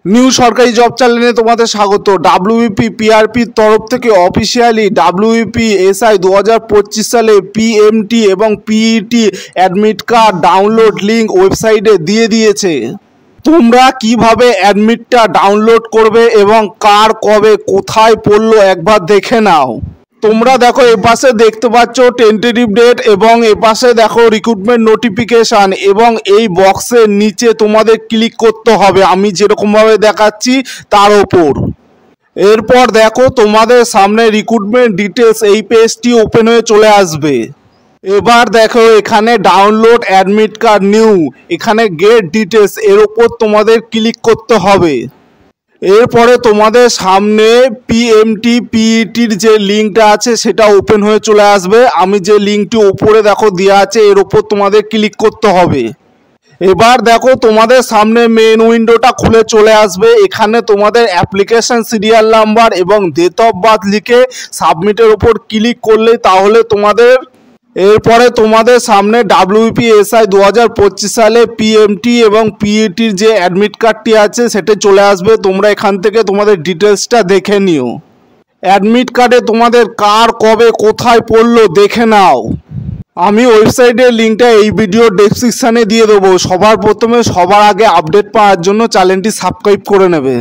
New সরকারি job চ্যানেলে তোমাদের স্বাগত। ডাব্লিউবিপি পিআরপির তরফ থেকে অফিসিয়ালি ডাব্লিউবিপি এসআই 2025 সালে পিএমটি এবং PET admit card download link ওয়েবসাইটে দিয়ে দিয়েছে। তোমরা কিভাবে অ্যাডমিটটা ডাউনলোড করবে এবং কার কবে কোথায় পড়লো একবার দেখে নাও। তোমরা দেখো এপাশে দেখতে পাচ্ছ টেন্টেটিভ ডেট এবং এপাশে দেখো রিক্রুটমেন্ট নোটিফিকেশান এবং এই বক্সের নিচে তোমাদের ক্লিক করতে হবে আমি যেরকমভাবে দেখাচ্ছি তার ওপর। এরপর দেখো তোমাদের সামনে রিক্রুটমেন্ট ডিটেলস এই পেজটি ওপেন হয়ে চলে আসবে। এবার দেখো এখানে ডাউনলোড অ্যাডমিট কার্ড নিউ, এখানে গেট ডিটেলস এর ওপর তোমাদের ক্লিক করতে হবে। এরপরে তোমাদের সামনে পিএমটি পিইটির যে লিঙ্কটা আছে সেটা ওপেন হয়ে চলে আসবে। আমি যে লিঙ্কটি ওপরে দেখো দেওয়া আছে এর ওপর তোমাদের ক্লিক করতে হবে। এবার দেখো তোমাদের সামনে মেন উইন্ডোটা খুলে চলে আসবে। এখানে তোমাদের অ্যাপ্লিকেশন সিরিয়াল নাম্বার এবং ডেট অফ বার্থ লিখে সাবমিটের ওপর ক্লিক করলে তাহলে তোমাদের এরপরে তোমাদের সামনে ডাব্লিউবিপি এসআই 2025 সালে পিএমটি এবং পিইটির যে অ্যাডমিট কার্ডটি আছে সেটা চলে আসবে। তোমরা এখান থেকে তোমাদের ডিটেলসটা দেখে নিও। অ্যাডমিট কার্ডে তোমাদের কার কবে কোথায় পড়লো দেখে নাও। আমি ওয়েবসাইটের লিঙ্কটা এই ভিডিও ডেসক্রিপশানে দিয়ে দেবো। সবার প্রথমে সবার আগে আপডেট পাওয়ার জন্য চ্যানেলটি সাবস্ক্রাইব করে নেবে।